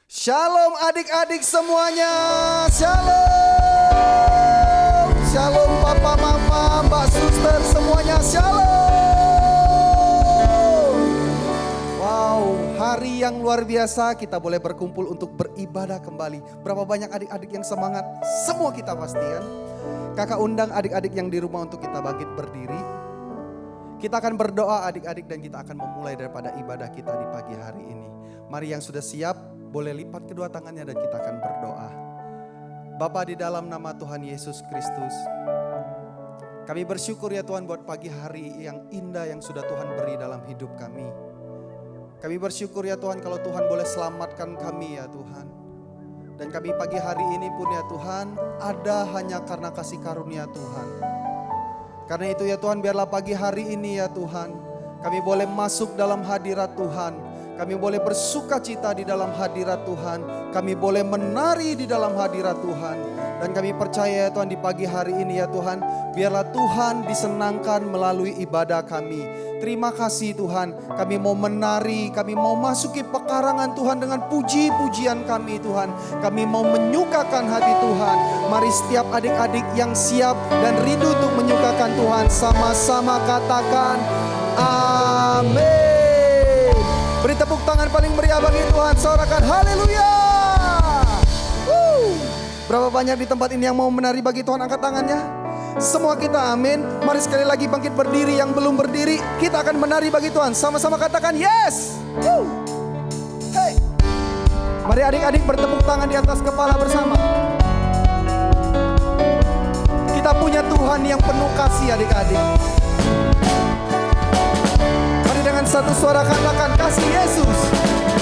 Shalom adik-adik semuanya. Shalom. Shalom papa mama, mbak suster semuanya. Shalom. Wow, hari yang luar biasa kita boleh berkumpul untuk beribadah kembali. Berapa banyak adik-adik yang semangat? Semua kita pastikan. Kakak undang adik-adik yang di rumah untuk kita bangkit berdiri. Kita akan berdoa adik-adik dan kita akan memulai daripada ibadah kita di pagi hari ini. Mari yang sudah siap, boleh lipat kedua tangannya dan kita akan berdoa. Bapa, di dalam nama Tuhan Yesus Kristus, kami bersyukur ya Tuhan buat pagi hari yang indah yang sudah Tuhan beri dalam hidup kami. Kami bersyukur ya Tuhan kalau Tuhan boleh selamatkan kami ya Tuhan. Dan kami pagi hari ini pun ya Tuhan ada hanya karena kasih karunia Tuhan. Karena itu ya Tuhan biarlah pagi hari ini ya Tuhan kami boleh masuk dalam hadirat Tuhan. Kami boleh bersuka cita di dalam hadirat Tuhan. Kami boleh menari di dalam hadirat Tuhan. Dan kami percaya ya Tuhan di pagi hari ini ya Tuhan. Biarlah Tuhan disenangkan melalui ibadah kami. Terima kasih Tuhan. Kami mau menari, kami mau masuki pekarangan Tuhan dengan puji-pujian kami Tuhan. Kami mau menyukakan hati Tuhan. Mari setiap adik-adik yang siap dan rindu untuk menyukakan Tuhan. Sama-sama katakan amin. Beri tepuk tangan paling meriah bagi Tuhan. Sorakan haleluya. Berapa banyak di tempat ini yang mau menari bagi Tuhan? Angkat tangannya. Semua kita amin. Mari sekali lagi bangkit berdiri. Yang belum berdiri, kita akan menari bagi Tuhan. Sama-sama katakan yes. Hey. Mari adik-adik bertepuk tangan di atas kepala bersama. Kita punya Tuhan yang penuh kasih adik-adik. Dengan satu suara katakan kasih Yesus.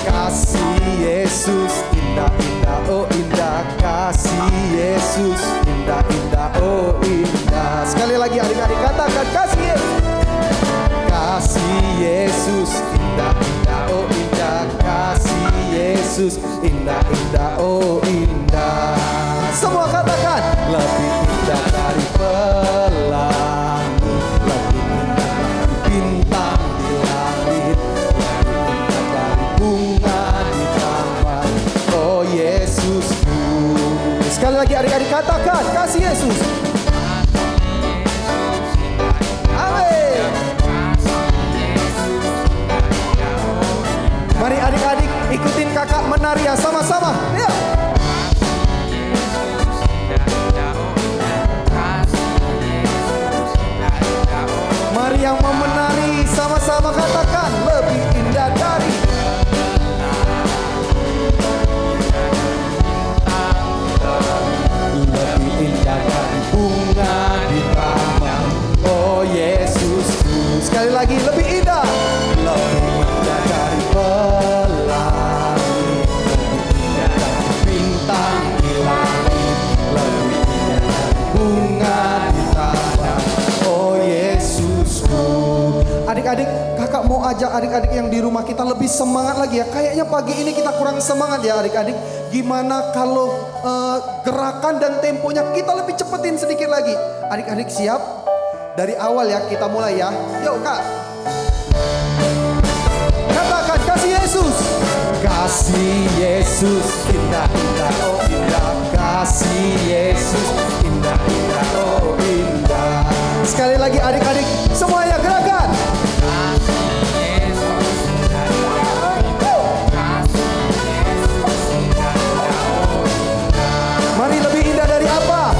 Kasih Yesus indah-indah oh indah. Kasih Yesus indah-indah oh indah. Sekali lagi adik-adik katakan kasih Yesus. Kasih Yesus indah-indah oh indah. Kasih Yesus indah-indah oh indah. Semua katakan lebih indah dari pelangi, lebih indah dari bintang di langit, lebih indah dari bunga di taman. Oh Yesusku. Sekali lagi adik-adik katakan kasih Yesus. Amin. Mari adik-adik ikutin kakak menari ya sama-sama. Ya. Mari yang mau menari sama-sama katakan lebih indah dari lebih indah dari bunga di taman. Oh Yesusku. Sekali lagi lebih indah. Lebih indah dari pelangi, lebih indah dari bintang di langit, lebih indah dari bunga di taman. Oh Yesusku. Adik-adik, kakak mau ajak adik-adik yang di rumah kita lebih semangat lagi ya. Kayaknya pagi ini kita kurang semangat ya adik-adik. Gimana kalau gerakan dan temponya kita lebih cepetin sedikit lagi. Adik-adik siap? Dari awal ya kita mulai ya. Yuk kak. Katakan kasih Yesus. Kasih Yesus indah-indah oh indah. Kasih Yesus indah-indah oh indah. Sekali lagi adik-adik semuanya gerakan. Mari lebih indah dari apa?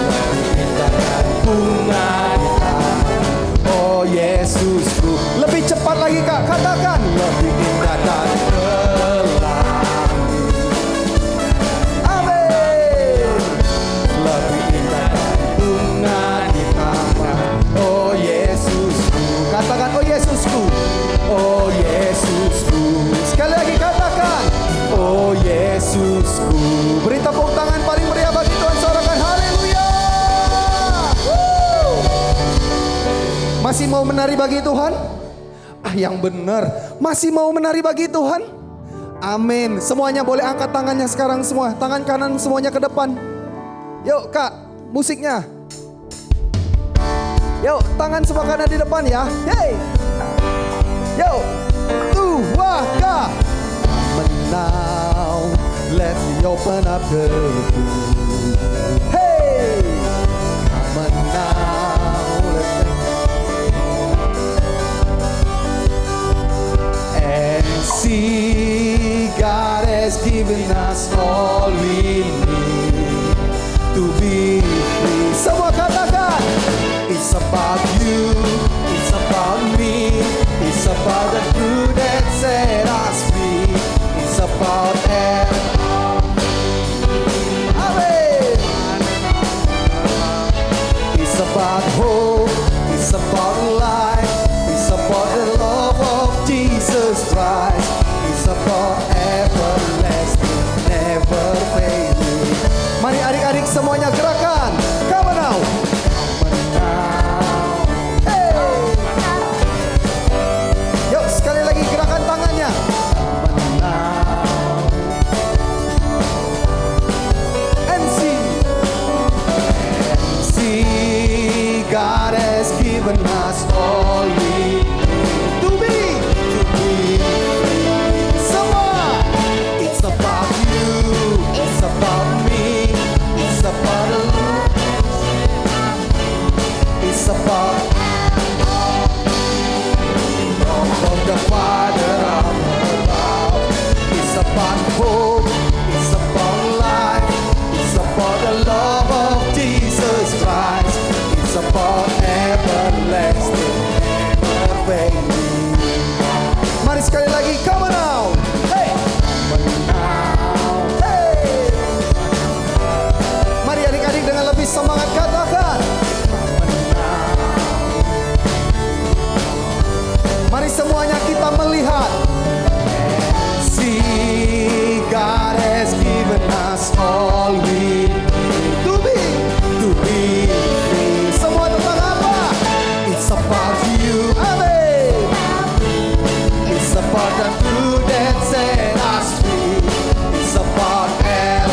Lebih indah dari bunga di taman. Oh Yesusku. Lebih cepat lagi kak, katakan lebih indah dari pelangi. Amin. Lebih indah dari bunga di taman. Oh Yesusku. Katakan oh Yesusku. Oh Yesusku. Sekali lagi katakan oh Yesusku. Beri tepuk tangan paling meriah bagi Tuhan. Sorakan haleluya. Masih mau menari bagi Tuhan? Yang benar. Masih mau menari bagi Tuhan? Amin. Semuanya boleh angkat tangannya sekarang semua. Tangan kanan semuanya ke depan. Yuk kak, musiknya. Yuk, tangan sebelah kanan di depan ya. Hey. Yuk. Tuwaka. Now, let me open up the door. Hey. Come on now. And see, God has given us all we need to be free. Semua katakan, it's about you, it's about me, it's about the truth that set us free, it's about Amen. It's about hope, it's about life, it's about the love of Jesus Christ, it's about everlasting, never failing. Mari adik-adik semuanya gerakan. Come on now. Yuk sekali lagi gerakan tangannya. And see, God has given us all we need to be free. Semua, it's about you, it's about me, it's about the Lord, it's about from the Father of above. It's about hope, it's about life, it's about the love of Jesus Christ, it's about everlasting, never failing. Mari sekali lagi, come on now. Hey, hey. Mari adik-adik dengan lebih semangat katakan. Mari semuanya kita melihat. See, God has given us all we need to be free. Semua tentang apa? It's about you, amen. It's about the truth that set us free. It's about amen.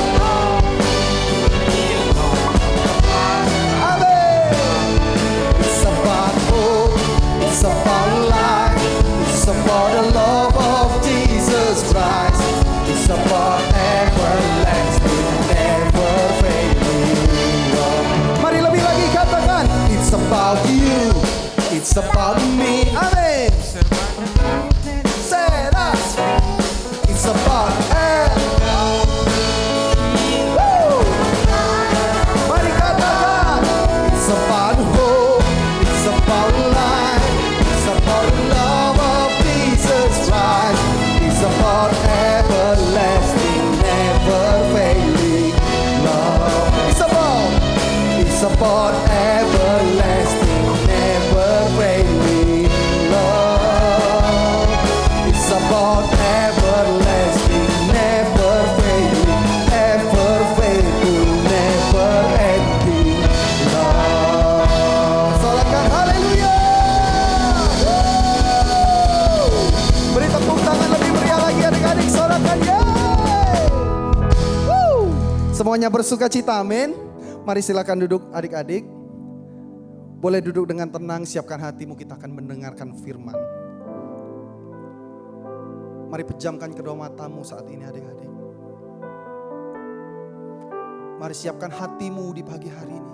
It's about hope. It's about life. It's about the love of Jesus Christ. It's about everlasting, never failing love. Mari lebih lagi katakan, it's about you, it's about me, amen. Say that. It's about Woo. Mari katakan, it's about hope, it's about life, it's about the love of Jesus Christ, it's about everlasting, never failing love. It's about everlasting, never failing love. It's about everlasting, never failing, ever faithful, never ending love. Solatkan haleluya. Beri tepuk tangan lebih meriah lagi adik-adik, solatkan yeay. Semuanya bersuka cita, amin. Mari silakan duduk adik-adik. Boleh duduk dengan tenang, siapkan hatimu, kita akan mendengarkan firman. Mari pejamkan kedua matamu saat ini adik-adik. Mari siapkan hatimu di pagi hari ini.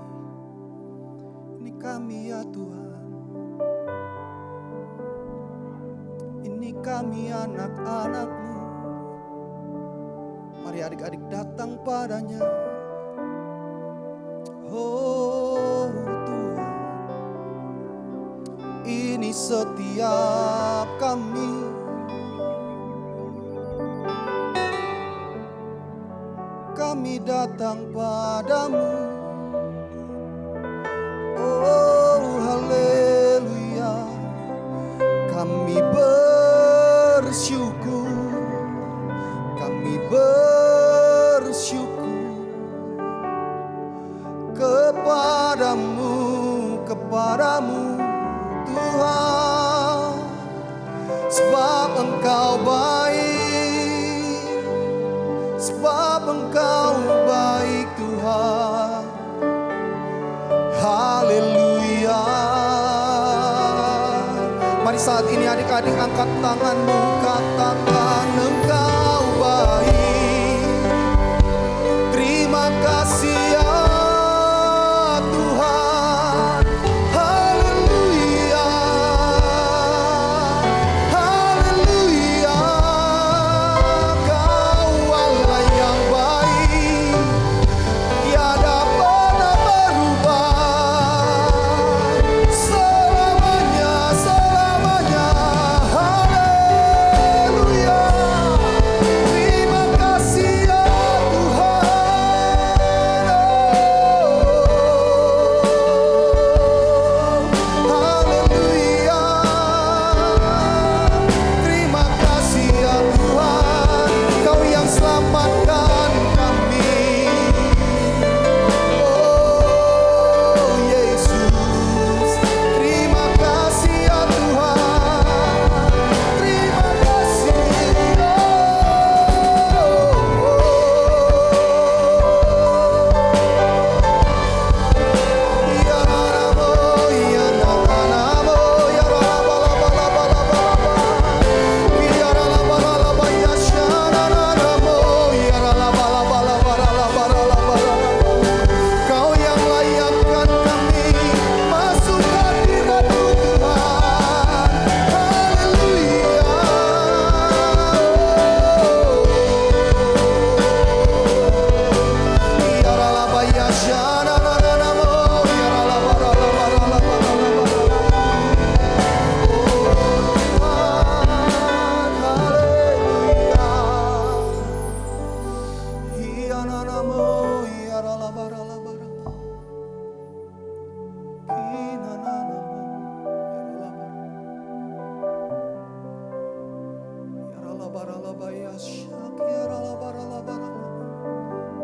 Ini kami ya Tuhan. Ini kami anak-anak-Mu. Mari adik-adik datang padanya. Oh Tuhan, ini setiap kami. Kami datang padamu. Oh haleluya. Kami bersyukur. Kami bersyukur kepadamu Tuhan, sebab Engkau baik, sebab Engkau baik Tuhan. Haleluya. Saat ini adik-adik angkat tanganmu, katakan Engkau baik. Terima kasih ya Tuhan. Haleluya, haleluya. Kau Allah yang baik, tiada pernah berubah, selamanya, selamanya. Haleluya. Terima kasih ya Tuhan. Haleluya. Terima kasih ya Tuhan, Kau yang selamatkan kami. Oh Yesus, terima kasih ya Tuhan. Terima kasih. Ya Ramo, ya Nanamo, ya Ralabalabalabalaba. Ya Ralabalaba, ya Shananamo, ya Ralabalabalabalaba. Kau yang layakkan kami masuk hadirat-Mu Tuhan. Haleluya. Ya Ralaba, ya Shananamo, ya Ralabalabalabalaba.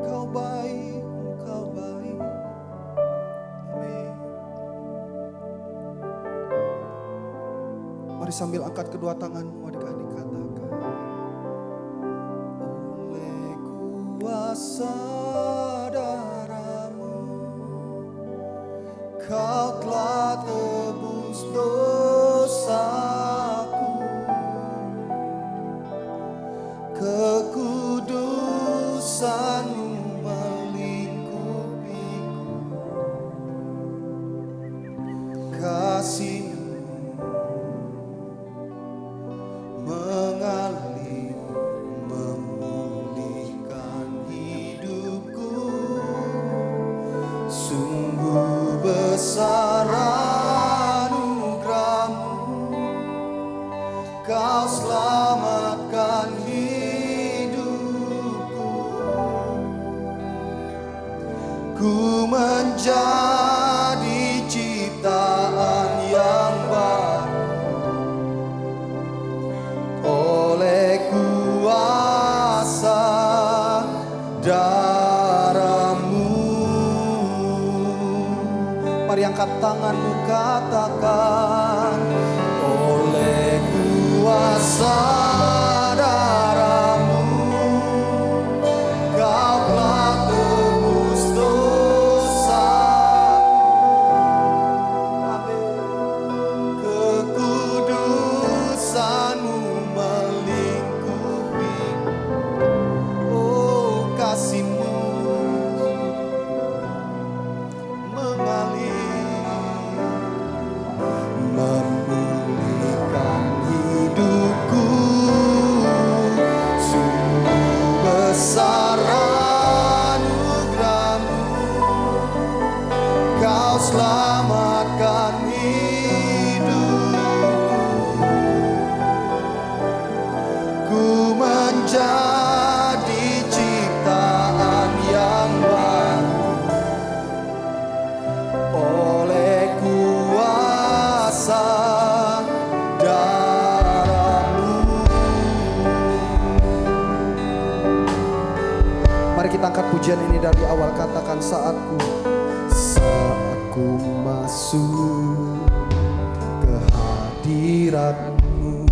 Kau baik, Kau baik. Amin. Mari sambil angkat kedua tanganmu adik-adik, katakan. Oleh kuasa darah-Mu, Kau telah tebus dosaku. Kekudusan-Mu melingkupiku. Kasih-Mu mengalir, memulihkan hidupku. Sungguh besar anugerah-Mu, Kau selamatkan hidupku. Ku menjadi ciptaan yang baru oleh kuasa darah-Mu. Mari angkat tanganmu, katakan. Oleh kuasa darah-Mu, Kau telah tebus dosa. Amin. Kekudusan-Mu melingkupi. Oh, kasih-Mu mengalir, memulihkan hidupku. Sungguh besar anugerah-Mu, Kau selamatkan hidupku. Ku menjadi ciptaan yang baru oleh kuasa darah-Mu. Mari kita angkat pujian ini dari awal, katakan. Saat ku masuk ke hadirat-Mu,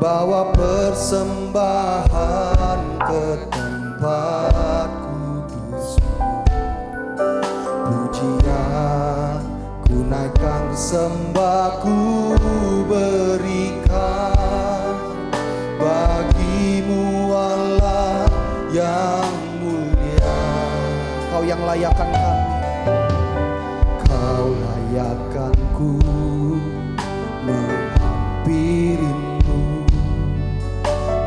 bawa persembahan ke tempat kudus-Mu. Pujian ku naikkan, sembahku berikan bagimu Allah yang mulia. Kau yang layakkan kami, Kau layakkanku menghampirimu,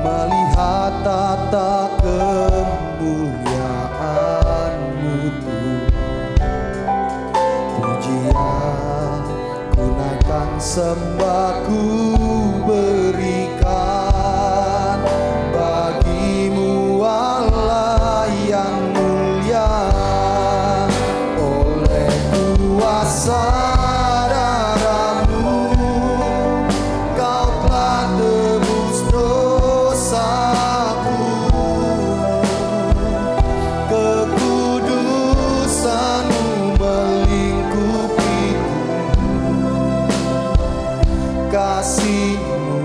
melihat tata kemuliaan-Mu Tuhan. Pujian ku naikkan, sembah ku berikan bagimu Allah yang mulia. Oleh kuasa darah-Mu Kau telah tebus dosaku, kekudusan-Mu melingkupiku, kasih-Mu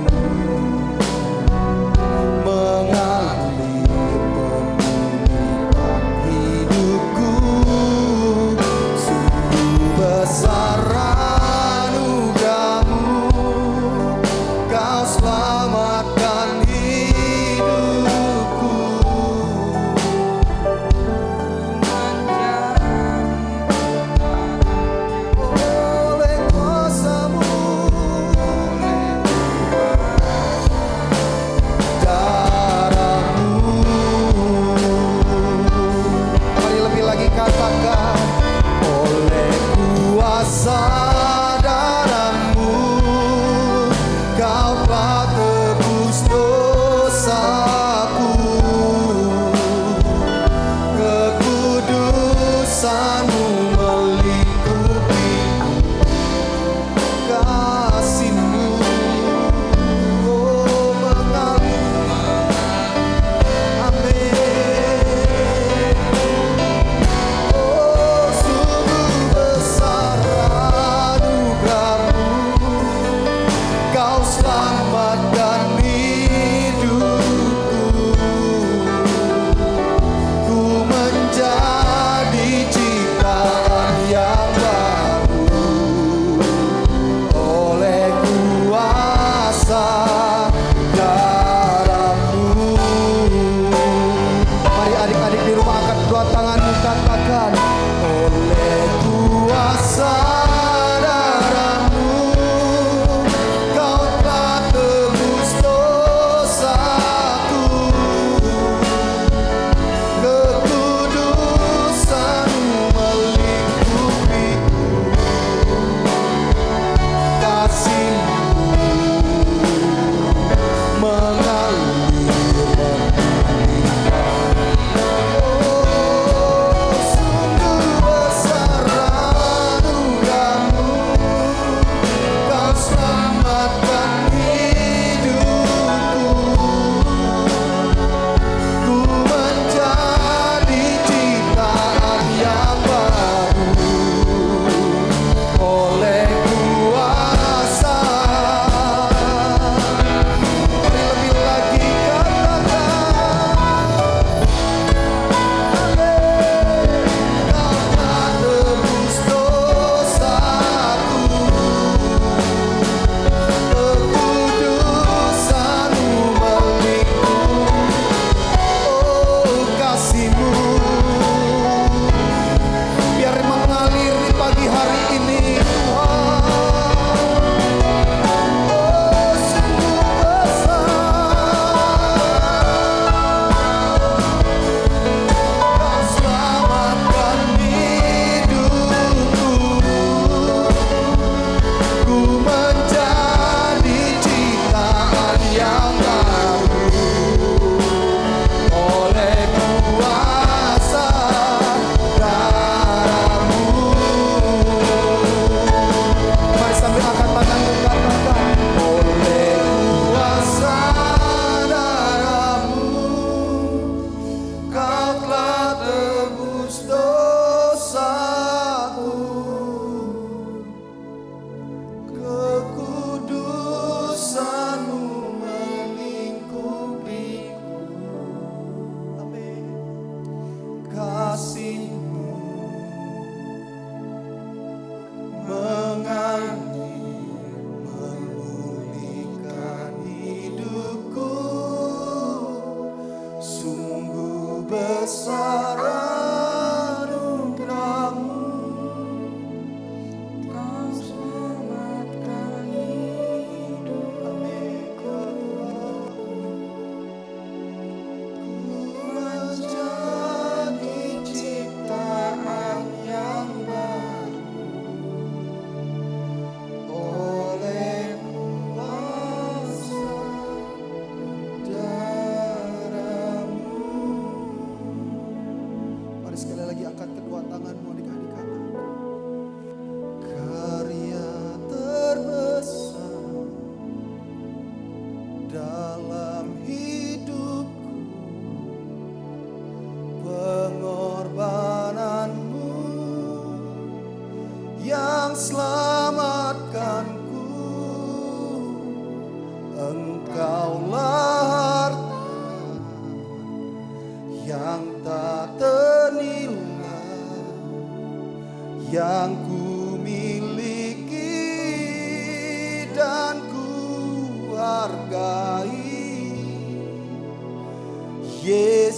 mengalir memulihkan hidupku. Sungguh besar anugerah-Mu, Kau selamatkan hidupku. Oleh kuasa-Mu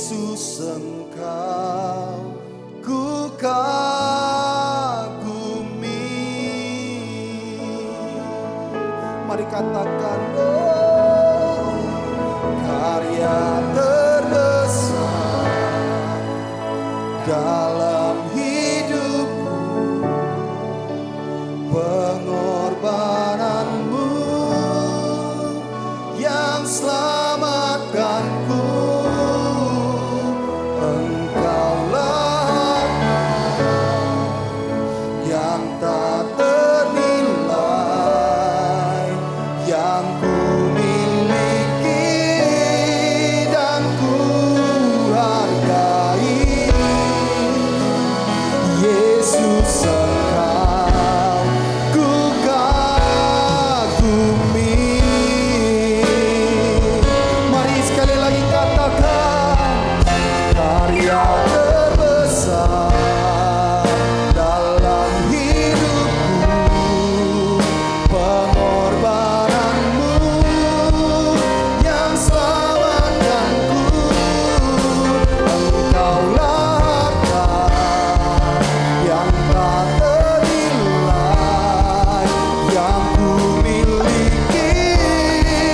Yesus Engkau ku kagumi. Mari katakan, oh, karya terbesar dalam hidupku, pengorbananmu yang selamatkanku. Engkaulah yang tak ternilai, yang ku miliki dan ku hargai. Yesus Engkau ku kagumi. Mari sekali lagi katakan, karya terbesar dalam hidupku, pengorbananmu yang selamatkanku. Engkaulah harta yang tak ternilai, yang ku miliki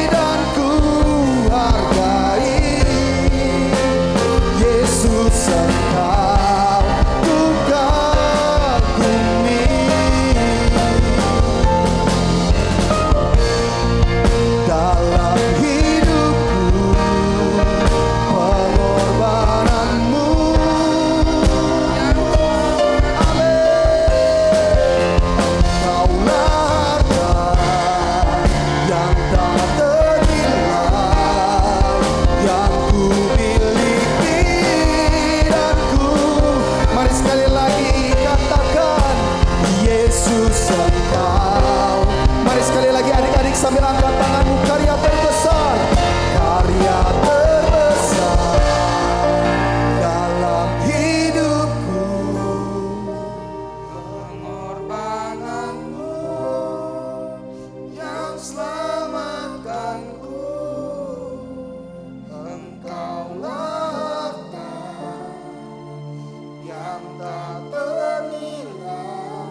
dan ku hargai. Yesus Engkau ku kagumi. Dalam hidupku, pengorbananmu. Amin. Engkaulah harta yang tak ternilai, yang ku miliki dan ku. Mari sekali lagi katakan, Yesus Engkau. Mari sekali lagi adik-adik sambil angkat tanganmu, karya terbesar, karya terbesar dalam hidupku, pengorbananmu yang selamatkanku. Engkaulah harta yang tak ternilai,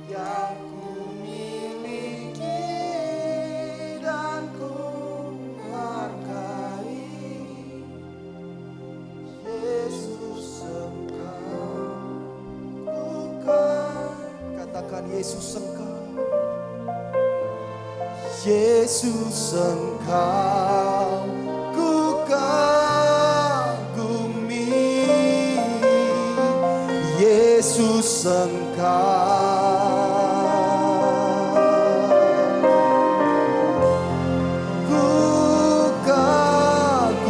yang ku miliki dan ku hargai. Yesus Engkau bukan. Katakan, Yesus Engkau. Yesus Engkau ku kagumi. Yesus Engkau ku kagumi.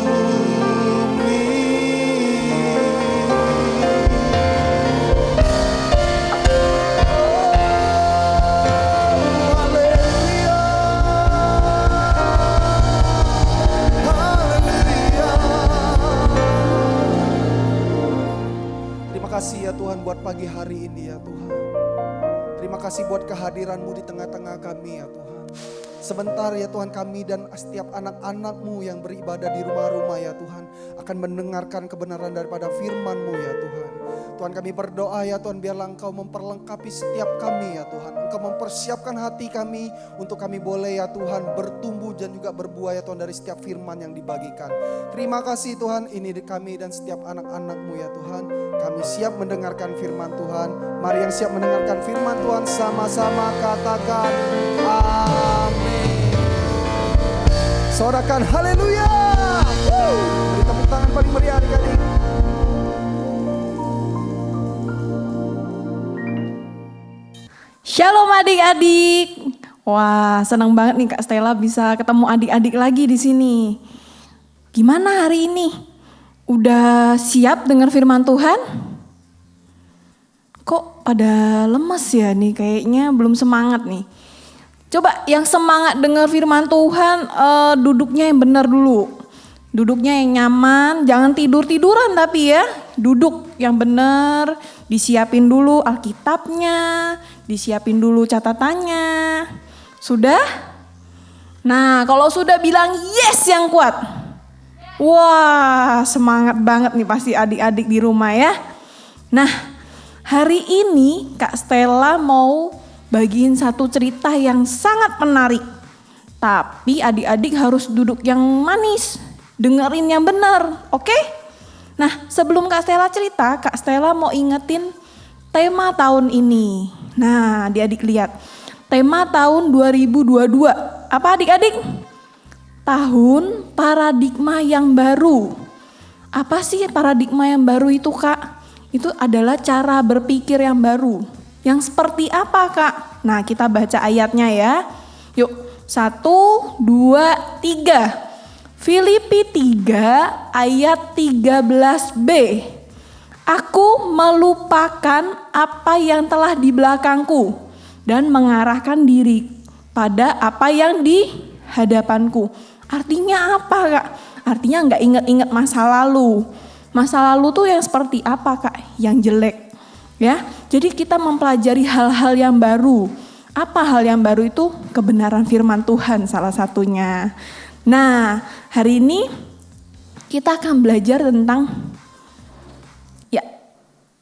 Haleluya, haleluya. Terima kasih ya Tuhan buat pagi hari ini ya Tuhan. Terima kasih buat kehadiran-Mu di tengah-tengah kami ya Tuhan. Sebentar ya Tuhan, kami dan setiap anak-anak-Mu yang beribadah di rumah-rumah ya Tuhan akan mendengarkan kebenaran daripada firman-Mu ya Tuhan. Tuhan, kami berdoa ya Tuhan, biarlah Engkau memperlengkapi setiap kami ya Tuhan. Engkau mempersiapkan hati kami untuk kami boleh ya Tuhan bertumbuh dan juga berbuah ya Tuhan dari setiap firman yang dibagikan. Terima kasih Tuhan, ini kami dan setiap anak-anak-Mu ya Tuhan. Kami siap mendengarkan firman Tuhan. Mari yang siap mendengarkan firman Tuhan sama-sama katakan amin. Sorakan haleluya. Beri tepuk tangan paling meriah adik-adik. Shalom adik-adik. Wah, senang banget nih Kak Stella bisa ketemu adik-adik lagi di sini. Gimana hari ini? Udah siap dengar firman Tuhan? Kok pada lemes ya nih, kayaknya belum semangat nih. Coba yang semangat dengar firman Tuhan, duduknya yang benar dulu. Duduknya yang nyaman, jangan tidur-tiduran tapi ya. Duduk yang benar, disiapin dulu Alkitabnya, disiapin dulu catatannya. Sudah? Nah, kalau sudah bilang yes yang kuat. Wah, semangat banget nih pasti adik-adik di rumah ya. Nah, hari ini Kak Stella mau bagiin satu cerita yang sangat menarik. Tapi adik-adik harus duduk yang manis, dengerin yang benar, oke? Nah, sebelum Kak Stella cerita, Kak Stella mau ingetin tema tahun ini. Nah, adik-adik lihat. Tema tahun 2022. Apa adik-adik? Tahun paradigma yang baru. Apa sih paradigma yang baru itu, Kak? Itu adalah cara berpikir yang baru. Yang seperti apa, Kak? Nah, kita baca ayatnya ya. Yuk, 1, 2, 3. Filipi 3 ayat 13b. Aku melupakan apa yang telah di belakangku dan mengarahkan diri pada apa yang di hadapanku. Artinya apa, Kak? Artinya nggak inget-inget masa lalu. Masa lalu tuh yang seperti apa, Kak? Yang jelek. Ya, jadi kita mempelajari hal-hal yang baru. Apa hal yang baru itu? Kebenaran firman Tuhan salah satunya. Nah, hari ini kita akan belajar tentang, ya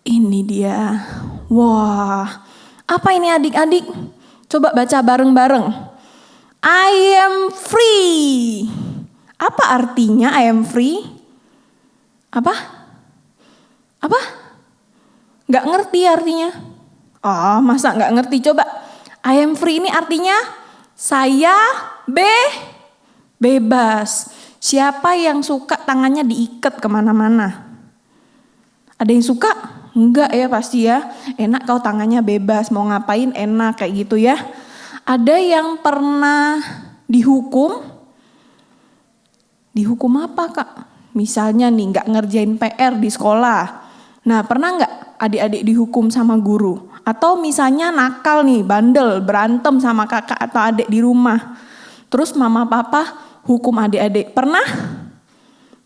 ini dia. Wah, apa ini adik-adik? Coba baca bareng-bareng. I am free. Apa artinya I am free? Apa? Gak ngerti artinya. Oh, masa gak ngerti? Coba. I am free ini artinya saya bebas. Siapa yang suka tangannya diikat kemana-mana? Ada yang suka? Enggak ya pasti ya. Enak kalau tangannya bebas, mau ngapain enak kayak gitu ya. Ada yang pernah dihukum? Dihukum apa, Kak? Misalnya nih gak ngerjain PR di sekolah. Nah, pernah gak adik-adik dihukum sama guru? Atau misalnya nakal nih, bandel, berantem sama kakak atau adik di rumah. Terus mama papa hukum adik-adik. Pernah?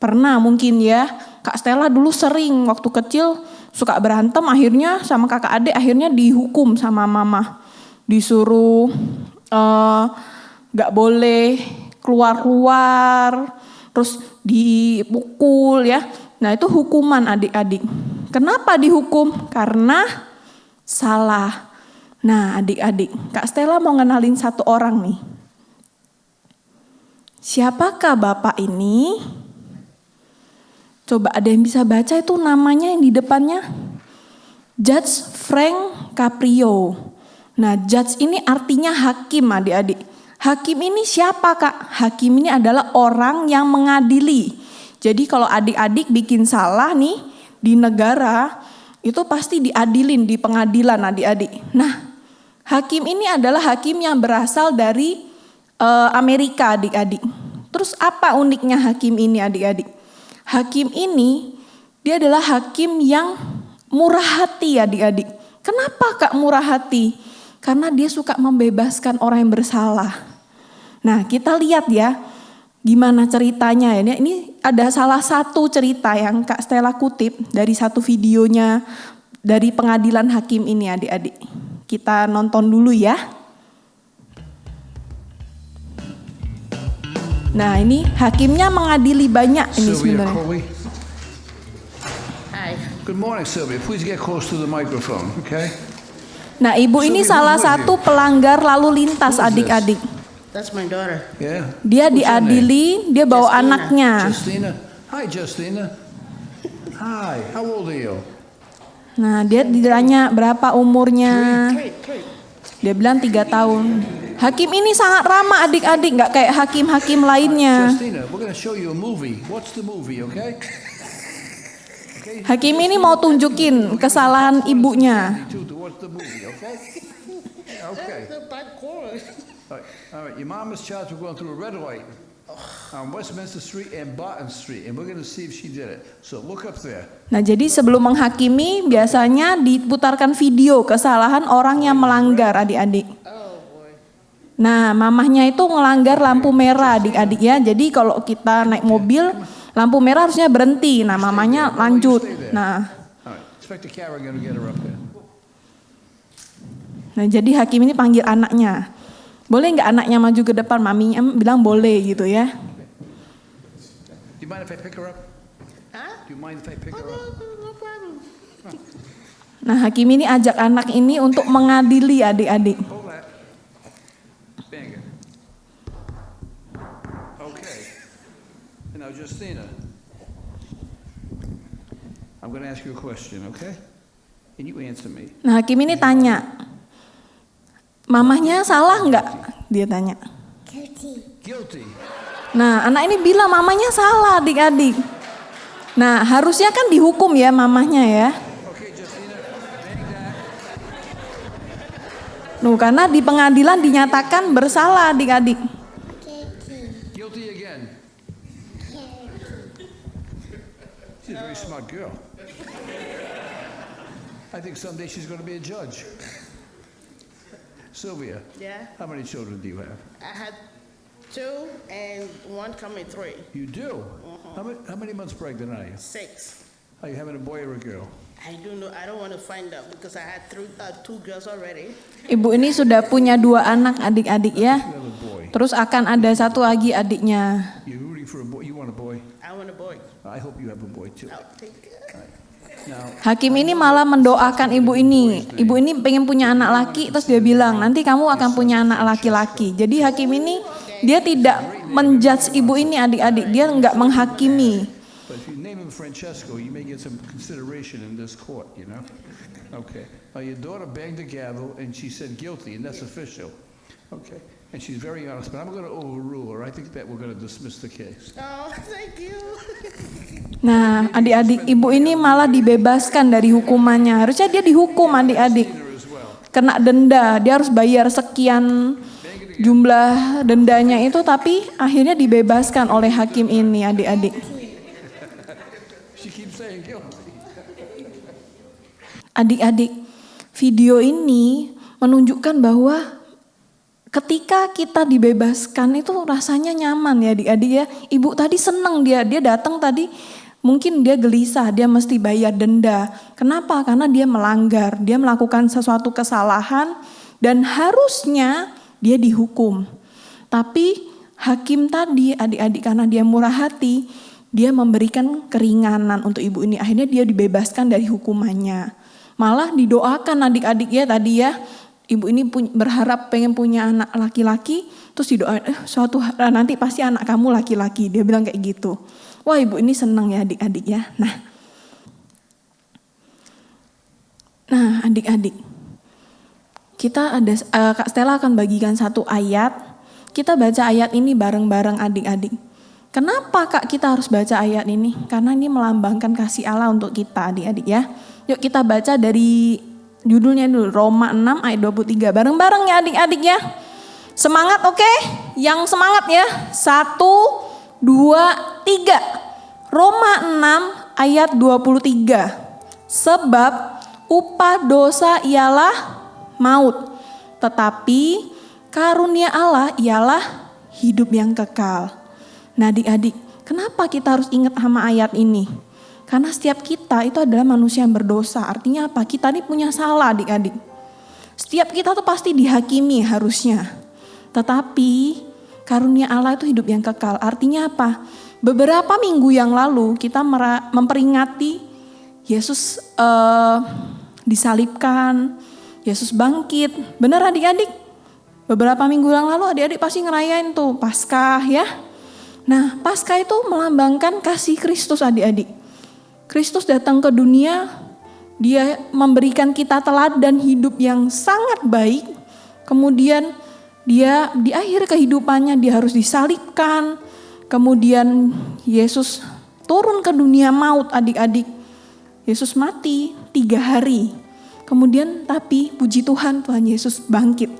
Pernah mungkin ya. Kak Stella dulu sering waktu kecil suka berantem, akhirnya sama kakak adik akhirnya dihukum sama mama. Disuruh gak boleh keluar-keluar, terus dipukul ya. Nah itu hukuman adik-adik. Kenapa dihukum? Karena salah. Nah adik-adik, Kak Stella mau ngenalin satu orang nih. Siapakah bapak ini? Coba ada yang bisa baca itu namanya yang di depannya? Judge Frank Caprio. Nah judge ini artinya hakim adik-adik. Hakim ini siapa, Kak? Hakim ini adalah orang yang mengadili. Jadi kalau adik-adik bikin salah nih di negara, itu pasti diadilin di pengadilan adik-adik. Nah hakim ini adalah hakim yang berasal dari Amerika adik-adik. Terus apa uniknya hakim ini adik-adik? Hakim ini dia adalah hakim yang murah hati adik-adik. Kenapa, Kak, murah hati? Karena dia suka membebaskan orang yang bersalah. Nah kita lihat ya gimana ceritanya ya. Ini ada salah satu cerita yang Kak Stella kutip dari satu videonya dari pengadilan hakim ini adik-adik. Kita nonton dulu ya. Nah ini hakimnya mengadili banyak ini sebenarnya. Hi. Good morning, Sylvia. Please get close to the microphone, okay? Nah ibu ini salah satu pelanggar lalu lintas adik-adik. That's my daughter. Yeah. Dia diadili, dia bawa Justina. anaknya. Justina. Hi, Justina. Hi. How old are you? Nah dia ditanya berapa umurnya. Three. Dia bilang 3 tahun. Hakim ini sangat ramah adik-adik, gak kayak hakim-hakim lainnya. Justina, we're going to show you a movie. What's the movie, okay? Hakim ini mau tunjukin kesalahan ibunya. To watch the movie, okay? Okay. All right. Your mom is charged with going through a red light on Westminster Street and Barton Street, and we're going to see if she did it. So look up there. Nah jadi sebelum menghakimi biasanya diputarkan video kesalahan orang yang melanggar adik-adik. Nah mamahnya itu ngelanggar lampu merah adik-adik ya. Jadi kalau kita naik mobil lampu merah harusnya berhenti. Nah mamanya lanjut. Nah All right. Inspector Karen going to get her up there. Nah jadi hakim ini panggil anaknya. Boleh nggak anaknya maju ke depan? Maminya bilang boleh gitu ya. Your mind if I pick her up? Huh? Do you mind if I pick Oh, her up? no problem. Nah, hakim ini ajak anak ini untuk mengadili adik-adik. Hold that. Bang it. Okay. And now, Justina, I'm going to ask you a question, okay? And you answer me. Nah, hakim ini tanya, mamahnya salah nggak? Dia tanya. Guilty. Nah, anak ini bilang mamanya salah adik-adik. Nah, harusnya kan dihukum ya mamahnya ya. Okay, Justina, bang that. Karena di pengadilan dinyatakan bersalah adik-adik. Guilty again. She's a very smart girl. I think someday she's going to be a judge. Sylvia, Yeah, how many children do you have? I had 2 and 1 coming 3. You do? How many months pregnant are you? 6. Are you having a boy or a girl? I don't know. I don't want to find out because I had 2 girls already. Ibu ini sudah punya 2 anak adik-adik ya. You have a boy. Terus akan ada 1 lagi adiknya. You're rooting for a boy. You want a boy? I want a boy. I hope you have a boy too. I'll take it. Now, Hakim ini malah mendoakan ibu ini. Ibu ini pengen punya anak laki, terus dia bilang nanti kamu akan punya anak laki-laki. Jadi hakim ini dia tidak menjudge ibu ini adik-adik, dia nggak menghakimi. but if you name him Francesco, you may get some consideration in this court, you know? Okay. Now, your daughter banged the gavel and she said guilty, and that's official. Okay. And she's very honest, but I'm going to overrule her. I think that we're going to dismiss the case. Oh, thank you. Nah, adik-adik, ibu ini malah dibebaskan dari hukumannya. Harusnya dia dihukum adik-adik. Her as well. Kena denda, dia harus bayar sekian jumlah dendanya itu, tapi akhirnya dibebaskan oleh hakim ini adik-adik. She keeps saying guilty. Adik-adik, video ini menunjukkan bahwa ketika kita dibebaskan itu rasanya nyaman ya adik-adik ya. Ibu tadi seneng dia datang tadi mungkin dia gelisah, dia mesti bayar denda. Kenapa? Karena dia melanggar, dia melakukan sesuatu kesalahan dan harusnya dia dihukum. Tapi hakim tadi adik-adik karena dia murah hati, dia memberikan keringanan untuk ibu ini. Akhirnya dia dibebaskan dari hukumannya. Malah didoakan adik-adik ya tadi ya. Ibu ini berharap pengen punya anak laki-laki, terus didoain, suatu hari nanti pasti anak kamu laki-laki. Dia bilang kayak gitu. Wah, ibu ini senang ya adik-adik ya. Nah adik-adik, kita ada Kak Stella akan bagikan 1 ayat. Kita baca ayat ini bareng-bareng adik-adik. Kenapa Kak kita harus baca ayat ini? Karena ini melambangkan kasih Allah untuk kita adik-adik ya. Yuk kita baca dari judulnya dulu, Roma 6 ayat 23. Bareng-bareng ya adik-adik ya. Semangat oke? Yang semangat ya. 1, 2, 3. Roma 6 ayat 23. Sebab upah dosa ialah maut. Tetapi karunia Allah ialah hidup yang kekal. Nah adik-adik, kenapa kita harus ingat sama ayat ini? Karena setiap kita itu adalah manusia yang berdosa. Artinya apa? Kita ini punya salah adik-adik. Setiap kita tuh pasti dihakimi harusnya. Tetapi karunia Allah itu hidup yang kekal. Artinya apa? Beberapa minggu yang lalu kita memperingati Yesus disalibkan. Yesus bangkit. Benar adik-adik? Beberapa minggu yang lalu adik-adik pasti ngerayain tuh Paskah ya. Nah Paskah itu melambangkan kasih Kristus adik-adik. Kristus datang ke dunia, dia memberikan kita teladan hidup yang sangat baik. Kemudian dia di akhir kehidupannya dia harus disalibkan. Kemudian Yesus turun ke dunia maut adik-adik. Yesus mati 3 hari. Kemudian tapi puji Tuhan, Tuhan Yesus bangkit.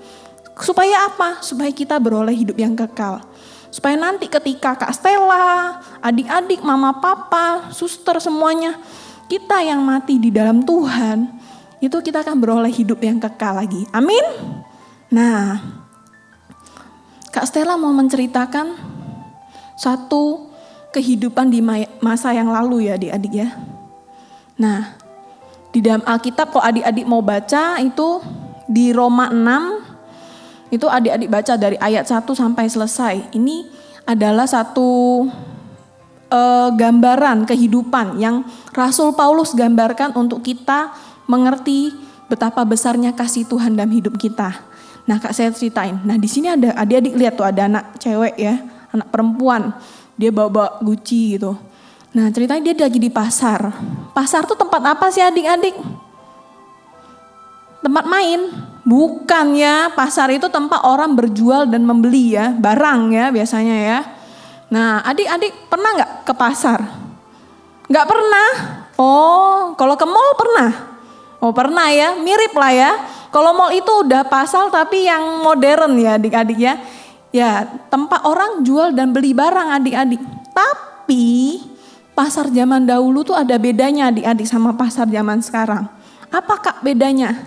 Supaya apa? Supaya kita beroleh hidup yang kekal. Supaya nanti ketika Kak Stella, adik-adik, mama, papa, suster semuanya, kita yang mati di dalam Tuhan, itu kita akan beroleh hidup yang kekal lagi. Amin. Nah, Kak Stella mau menceritakan satu kehidupan di masa yang lalu ya adik-adik ya. Nah, di dalam Alkitab kalau adik-adik mau baca itu di Roma 6, itu adik-adik baca dari ayat 1 sampai selesai. Ini adalah satu gambaran kehidupan yang Rasul Paulus gambarkan untuk kita mengerti betapa besarnya kasih Tuhan dalam hidup kita. Nah, Kak, saya ceritain. Nah, di sini ada adik-adik, lihat tuh, ada anak cewek ya, anak perempuan. Dia bawa Gucci gitu. Nah, ceritanya dia lagi di pasar. Pasar tuh tempat apa sih adik-adik? Tempat main? Bukan ya. Pasar itu tempat orang berjual dan membeli ya, barang ya biasanya ya. Nah, adik-adik pernah nggak ke pasar? Nggak pernah? Oh, kalau ke mall pernah? Oh, pernah ya, mirip lah ya. Kalau mall itu udah pasar tapi yang modern ya adik-adik ya. Ya, tempat orang jual dan beli barang adik-adik. Tapi pasar zaman dahulu tuh ada bedanya adik-adik sama pasar zaman sekarang. Apa Kak bedanya?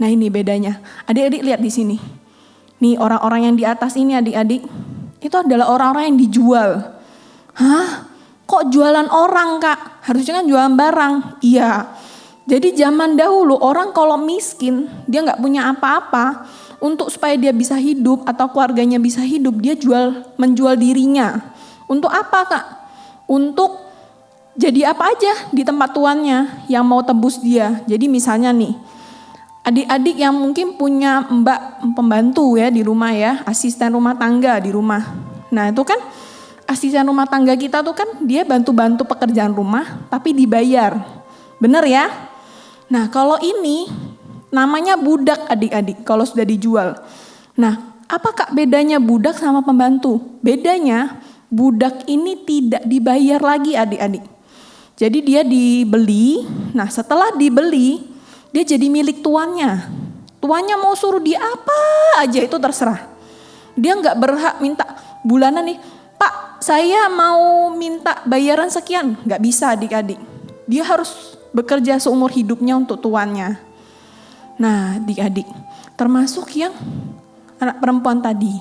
Nah, ini bedanya. Adik-adik lihat di sini. Nih orang-orang yang di atas ini adik-adik, itu adalah orang-orang yang dijual. Hah? Kok jualan orang Kak? Harusnya kan jualan barang. Iya. Jadi zaman dahulu orang kalau miskin, dia nggak punya apa-apa, untuk supaya dia bisa hidup atau keluarganya bisa hidup, dia menjual dirinya. Untuk apa Kak? Untuk jadi apa aja di tempat tuannya yang mau tebus dia. Jadi misalnya nih, adik-adik yang mungkin punya mbak pembantu ya di rumah ya, asisten rumah tangga di rumah. Nah itu kan asisten rumah tangga kita tuh kan dia bantu-bantu pekerjaan rumah tapi dibayar. Bener ya? Nah kalau ini namanya budak adik-adik kalau sudah dijual. Nah apa Kak bedanya budak sama pembantu? Bedanya budak ini tidak dibayar lagi adik-adik. Jadi dia dibeli, nah setelah dibeli dia jadi milik tuannya. Tuannya mau suruh dia apa aja itu terserah. Dia nggak berhak minta bulanan nih, Pak saya mau minta bayaran sekian. Nggak bisa adik-adik. Dia harus bekerja seumur hidupnya untuk tuannya. Nah adik-adik, termasuk yang anak perempuan tadi.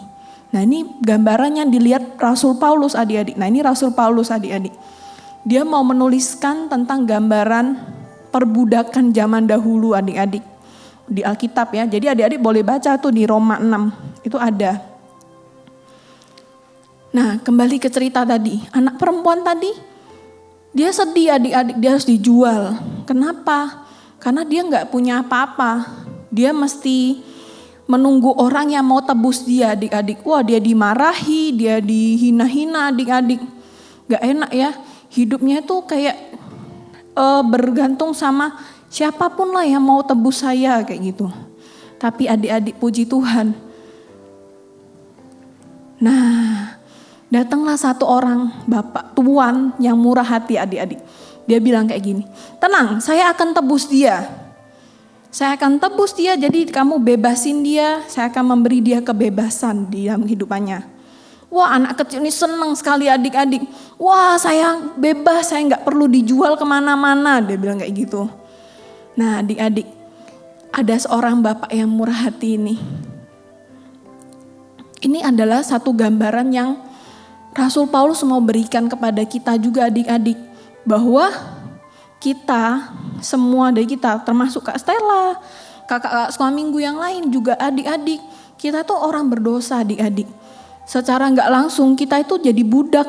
Nah ini gambarannya dilihat Rasul Paulus adik-adik. Nah ini Rasul Paulus adik-adik. Dia mau menuliskan tentang gambaran perbudakan zaman dahulu adik-adik. Di Alkitab ya. Jadi adik-adik boleh baca tuh di Roma 6. Itu ada. Nah kembali ke cerita tadi. Anak perempuan tadi. Dia sedih adik-adik, dia harus dijual. Kenapa? Karena dia nggak punya apa-apa. Dia mesti menunggu orang yang mau tebus dia adik-adik. Wah dia dimarahi, dia dihina-hina adik-adik. Gak enak ya. Hidupnya itu kayak bergantung sama siapapun lah yang mau tebus saya kayak gitu. Tapi adik-adik puji Tuhan. Nah datanglah satu orang bapak tuan yang murah hati adik-adik. Dia bilang kayak gini, tenang saya akan tebus dia. Saya akan tebus dia jadi kamu bebasin dia. Saya akan memberi dia kebebasan di dalam kehidupannya. Wah anak kecil ini senang sekali adik-adik. Wah saya bebas, saya gak perlu dijual kemana-mana. Dia bilang kayak gitu. Nah adik-adik, ada seorang bapak yang murah hati ini. Ini adalah satu gambaran yang Rasul Paulus mau berikan kepada kita juga adik-adik. Bahwa kita, semua dari kita, termasuk Kak Stella, kakak-kakak sekolah minggu yang lain juga adik-adik. Kita tuh orang berdosa adik-adik. Secara gak langsung kita itu jadi budak.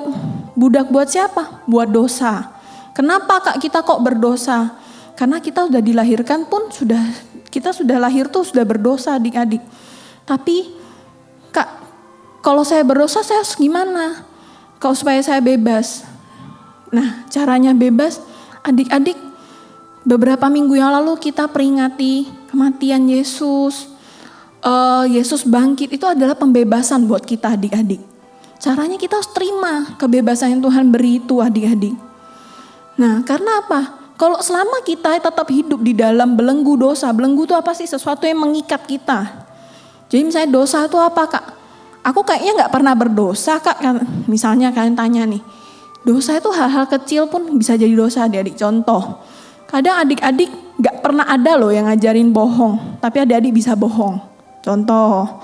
Budak buat siapa? Buat dosa. Kenapa Kak kita kok berdosa? Karena kita sudah dilahirkan pun kita sudah lahir tuh sudah berdosa adik-adik. Tapi Kak, kalau saya berdosa saya harus gimana? Kalau supaya saya bebas. Nah caranya bebas adik-adik, beberapa minggu yang lalu kita peringati kematian Yesus. Yesus bangkit itu adalah pembebasan buat kita adik-adik. Caranya kita harus terima kebebasan yang Tuhan beri itu adik-adik. Nah karena apa? Kalau selama kita tetap hidup di dalam belenggu dosa. Belenggu itu apa sih? Sesuatu yang mengikat kita. Jadi misalnya dosa itu apa Kak? Aku kayaknya gak pernah berdosa Kak. Misalnya kalian tanya nih. Dosa itu hal-hal kecil pun bisa jadi dosa adik-adik. Contoh. Kadang adik-adik gak pernah ada loh yang ngajarin bohong. Tapi adik-adik bisa bohong. Contoh.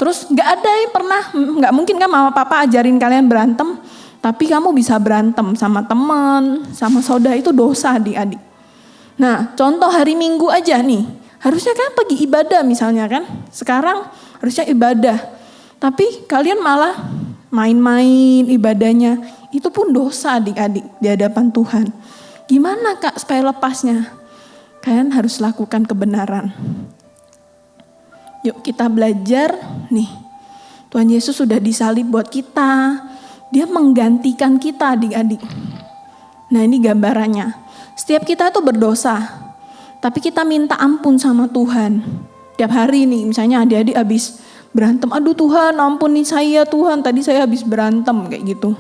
Terus gak ada yang pernah, gak mungkin kan mama papa ajarin kalian berantem. Tapi kamu bisa berantem sama teman, sama saudara, itu dosa adik-adik. Nah contoh hari Minggu aja nih. Harusnya kan pergi ibadah misalnya kan. Sekarang harusnya ibadah. Tapi kalian malah main-main ibadahnya. Itu pun dosa adik-adik di hadapan Tuhan. Gimana Kak supaya lepasnya? Kalian harus lakukan kebenaran. Yuk kita belajar nih. Tuhan Yesus sudah disalib buat kita. Dia menggantikan kita adik-adik. Nah ini gambarannya. Setiap kita tuh berdosa. Tapi kita minta ampun sama Tuhan. Tiap hari nih misalnya adik-adik habis berantem. Aduh Tuhan ampuni saya Tuhan. Tadi saya habis berantem kayak gitu.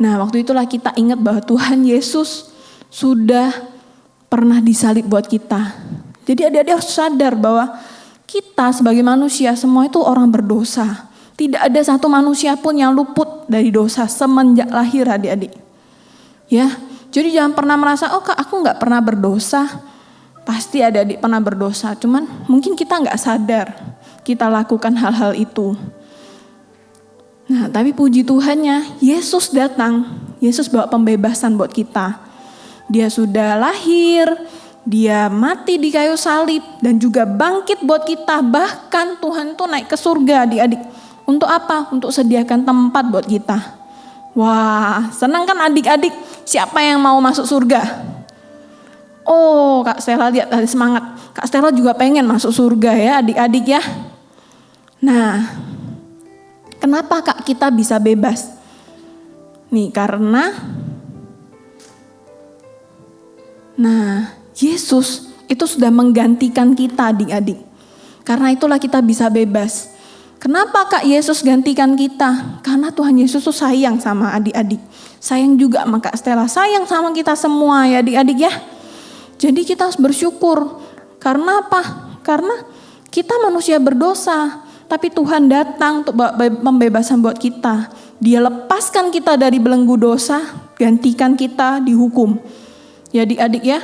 Nah waktu itulah kita ingat bahwa Tuhan Yesus sudah pernah disalib buat kita. Jadi adik-adik harus sadar bahwa kita sebagai manusia semua itu orang berdosa. Tidak ada satu manusia pun yang luput dari dosa semenjak lahir adik-adik. Ya, jadi jangan pernah merasa, oh Kak aku gak pernah berdosa. Pasti adik-adik pernah berdosa, cuman mungkin kita gak sadar kita lakukan hal-hal itu. Nah tapi puji Tuhannya, Yesus datang, Yesus bawa pembebasan buat kita. Dia sudah lahir, dia mati di kayu salib dan juga bangkit buat kita. Bahkan Tuhan tuh naik ke surga adik-adik. Untuk apa? Untuk sediakan tempat buat kita. Wah senang kan adik-adik? Siapa yang mau masuk surga? Oh Kak Stella lihat ada semangat. Kak Stella juga pengen masuk surga ya adik-adik ya. Nah kenapa Kak kita bisa bebas? Nih karena Yesus itu sudah menggantikan kita adik-adik. Karena itulah kita bisa bebas. Kenapa Kak Yesus gantikan kita? Karena Tuhan Yesus tuh sayang sama adik-adik. Sayang juga sama Kak Stella. Sayang sama kita semua ya adik-adik ya. Jadi kita harus bersyukur. Karena apa? Karena kita manusia berdosa. Tapi Tuhan datang untuk pembebasan buat kita. Dia lepaskan kita dari belenggu dosa. Gantikan kita dihukum. Ya adik-adik ya.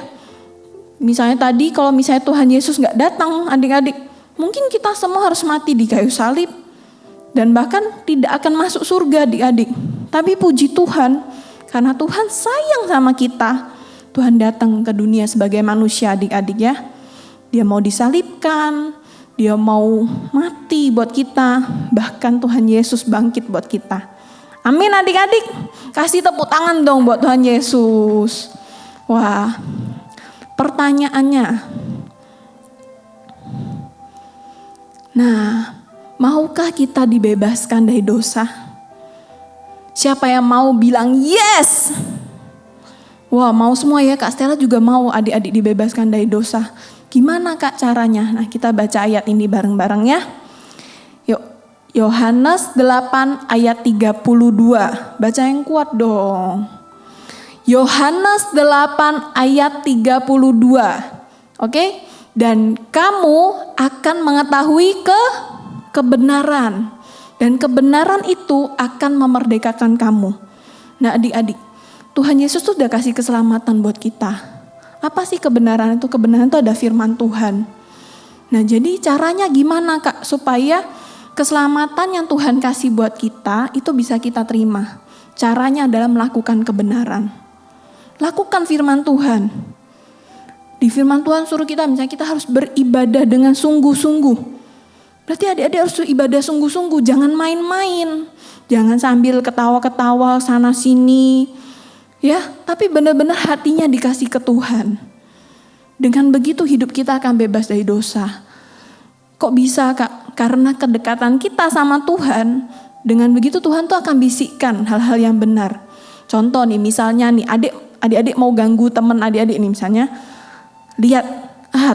Misalnya tadi kalau misalnya Tuhan Yesus gak datang adik-adik. Mungkin kita semua harus mati di kayu salib. Dan bahkan tidak akan masuk surga adik-adik. Tapi puji Tuhan. Karena Tuhan sayang sama kita. Tuhan datang ke dunia sebagai manusia adik-adik ya. Dia mau disalibkan. Dia mau mati buat kita. Bahkan Tuhan Yesus bangkit buat kita. Amin adik-adik. Kasih tepuk tangan dong buat Tuhan Yesus. Wah, pertanyaannya. Nah, maukah kita dibebaskan dari dosa? Siapa yang mau bilang yes? Wah, mau semua ya. Kak Stella juga mau adik-adik dibebaskan dari dosa. Gimana Kak caranya? Nah, kita baca ayat ini bareng-bareng ya. Yuk, Yohanes 8 ayat 32. Baca yang kuat dong. Yohanes 8 ayat 32. Oke? Dan kamu akan mengetahui kebenaran. Dan kebenaran itu akan memerdekakan kamu. Nah adik-adik, Tuhan Yesus tuh udah kasih keselamatan buat kita. Apa sih kebenaran itu? Kebenaran itu ada firman Tuhan. Nah jadi caranya gimana Kak? Supaya keselamatan yang Tuhan kasih buat kita itu bisa kita terima. Caranya adalah melakukan kebenaran. Lakukan firman Tuhan. Di firman Tuhan suruh kita, misalnya kita harus beribadah dengan sungguh-sungguh. Berarti adik-adik harus ibadah sungguh-sungguh, jangan main-main. Jangan sambil ketawa-ketawa sana sini. Ya, tapi benar-benar hatinya dikasih ke Tuhan. Dengan begitu hidup kita akan bebas dari dosa. Kok bisa Kak? Karena kedekatan kita sama Tuhan, dengan begitu Tuhan tuh akan bisikkan hal-hal yang benar. Contoh nih, misalnya nih adik-adik mau ganggu teman adik-adik nih misalnya. Lihat,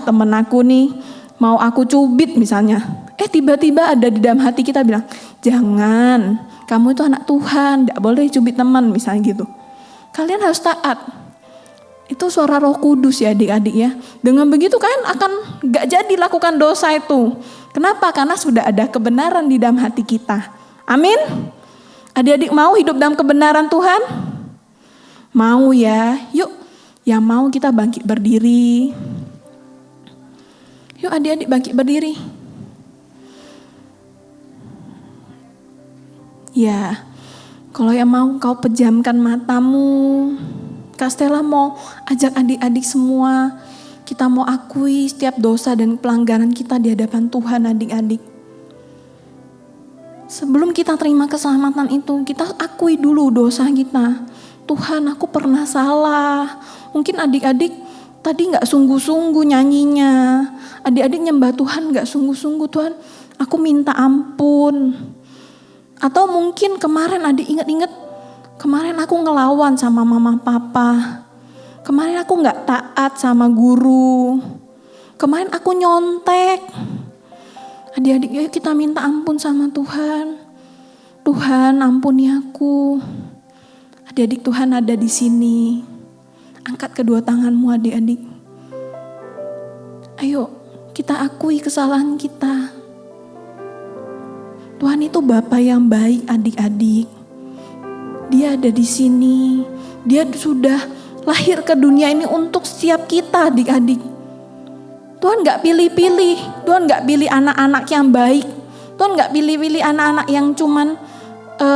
temen aku nih mau aku cubit misalnya. Tiba-tiba ada di dalam hati kita bilang, jangan, kamu itu anak Tuhan, gak boleh cubit teman misalnya gitu. Kalian harus taat. Itu suara Roh Kudus ya adik-adik ya. Dengan begitu kalian akan gak jadi lakukan dosa itu. Kenapa? Karena sudah ada kebenaran di dalam hati kita. Amin. Adik-adik mau hidup dalam kebenaran Tuhan? Mau ya? Yuk. Yang mau kita bangkit berdiri. Yuk adik-adik bangkit berdiri. Ya, kalau yang mau kau pejamkan matamu. Kak Stella mau ajak adik-adik semua. Kita mau akui setiap dosa dan pelanggaran kita di hadapan Tuhan adik-adik. Sebelum kita terima keselamatan itu, kita akui dulu dosa kita. Tuhan, aku pernah salah. Mungkin adik-adik tadi gak sungguh-sungguh nyanyinya. Adik-adik nyembah Tuhan gak sungguh-sungguh. Tuhan, aku minta ampun. Atau mungkin kemarin adik ingat-ingat, kemarin aku ngelawan sama mama papa. Kemarin aku gak taat sama guru. Kemarin aku nyontek. Adik-adik, yuk kita minta ampun sama Tuhan. Tuhan, ampuni aku. Adik-adik, Tuhan ada di sini. Angkat kedua tanganmu adik-adik. Ayo, kita akui kesalahan kita. Tuhan itu Bapa yang baik adik-adik. Dia ada di sini. Dia sudah lahir ke dunia ini untuk setiap kita adik-adik. Tuhan gak pilih-pilih. Tuhan gak pilih anak-anak yang baik. Tuhan gak pilih-pilih anak-anak yang cuman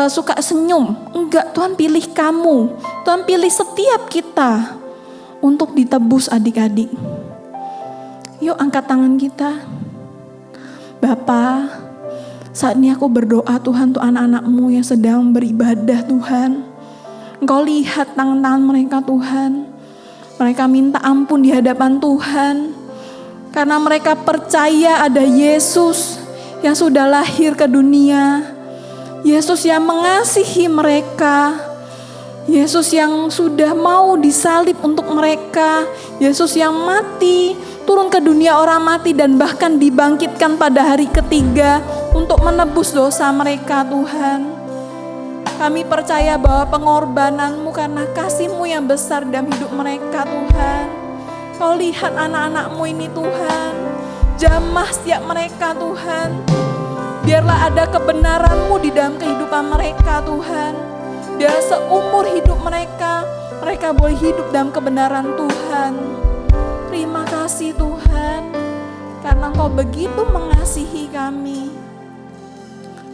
suka senyum. Enggak, Tuhan pilih kamu. Tuhan pilih setiap kita untuk ditebus adik-adik. Yuk angkat tangan kita. Bapa, saat ini aku berdoa Tuhan untuk anak-anak-Mu yang sedang beribadah Tuhan. Engkau lihat tangan-tangan mereka Tuhan. Mereka minta ampun di hadapan Tuhan. Karena mereka percaya ada Yesus yang sudah lahir ke dunia. Yesus yang mengasihi mereka. Yesus yang sudah mau disalib untuk mereka. Yesus yang mati, turun ke dunia orang mati dan bahkan dibangkitkan pada hari ketiga untuk menebus dosa mereka Tuhan. Kami percaya bahwa pengorbanan-Mu karena kasih-Mu yang besar dalam hidup mereka Tuhan. Kau lihat anak-anak-Mu ini Tuhan. Jamah setiap mereka Tuhan. Biarlah ada kebenaran-Mu di dalam kehidupan mereka Tuhan. Biar seumur hidup mereka boleh hidup dalam kebenaran Tuhan. Terima kasih Tuhan, karena Engkau begitu mengasihi kami.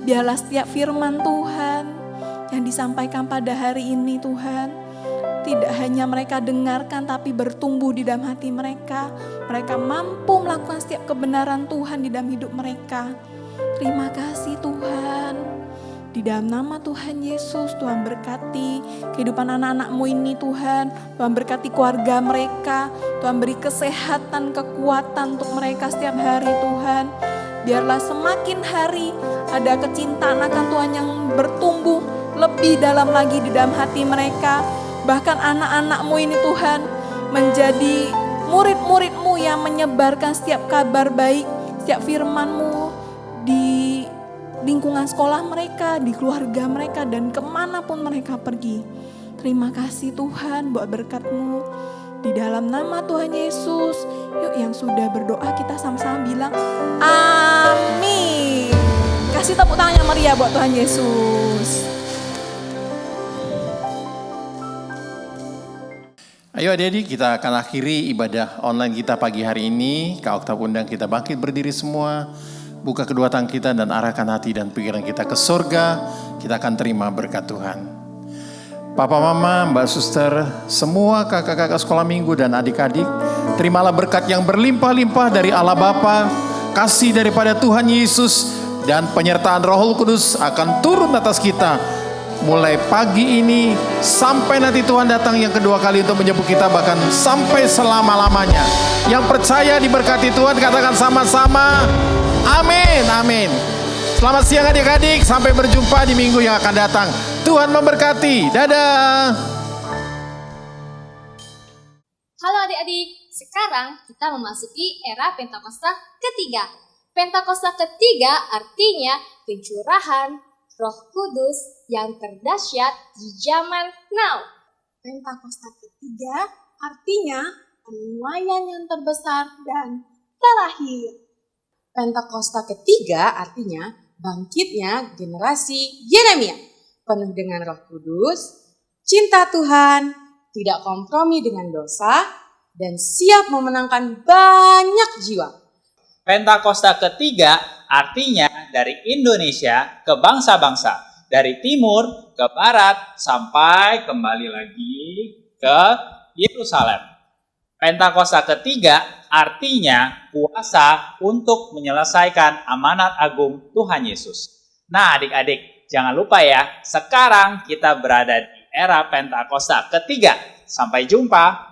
Biarlah setiap firman Tuhan yang disampaikan pada hari ini Tuhan, tidak hanya mereka dengarkan tapi bertumbuh di dalam hati mereka. Mereka mampu melakukan setiap kebenaran Tuhan di dalam hidup mereka. Terima kasih Tuhan. Di dalam nama Tuhan Yesus, Tuhan berkati kehidupan anak-anak-Mu ini Tuhan. Tuhan berkati keluarga mereka. Tuhan beri kesehatan, kekuatan untuk mereka setiap hari Tuhan. Biarlah semakin hari ada kecintaan akan Tuhan yang bertumbuh lebih dalam lagi di dalam hati mereka. Bahkan anak-anak-Mu ini Tuhan menjadi murid-murid-Mu yang menyebarkan setiap kabar baik, setiap firman-Mu di lingkungan sekolah mereka, di keluarga mereka, dan kemanapun mereka pergi. Terima kasih Tuhan buat berkat-Mu. Di dalam nama Tuhan Yesus, yuk yang sudah berdoa kita sama-sama bilang amin. Kasih tepuk tangan yang meriah buat Tuhan Yesus. Ayo adik-adik, kita akan akhiri ibadah online kita pagi hari ini. Kak Oktav undang kita bangkit berdiri semua. Buka kedua tangan kita dan arahkan hati dan pikiran kita ke surga. Kita akan terima berkat Tuhan. Papa, Mama, Mbak Suster, semua kakak-kakak sekolah minggu dan adik-adik, terimalah berkat yang berlimpah-limpah dari Allah Bapa, kasih daripada Tuhan Yesus, dan penyertaan Roh Kudus akan turun atas kita. Mulai pagi ini sampai nanti Tuhan datang yang kedua kali untuk menjemput kita, bahkan sampai selama-lamanya. Yang percaya diberkati Tuhan katakan sama-sama amin, amin. Selamat siang adik-adik, sampai berjumpa di minggu yang akan datang. Tuhan memberkati, dadah. Halo adik-adik, sekarang kita memasuki era Pentakosta ketiga. Pentakosta ketiga artinya pencurahan Roh Kudus yang terdahsyat di zaman now. Pentakosta ketiga artinya penuaian yang terbesar dan terakhir. Pentakosta ketiga artinya bangkitnya generasi Yeremia, penuh dengan Roh Kudus, cinta Tuhan, tidak kompromi dengan dosa, dan siap memenangkan banyak jiwa. Pentakosta ketiga artinya dari Indonesia ke bangsa-bangsa, dari timur ke barat sampai kembali lagi ke Yerusalem. Pentakosta ketiga artinya kuasa untuk menyelesaikan amanat agung Tuhan Yesus. Nah adik-adik, jangan lupa ya, sekarang kita berada di era Pentakosta ketiga. Sampai jumpa.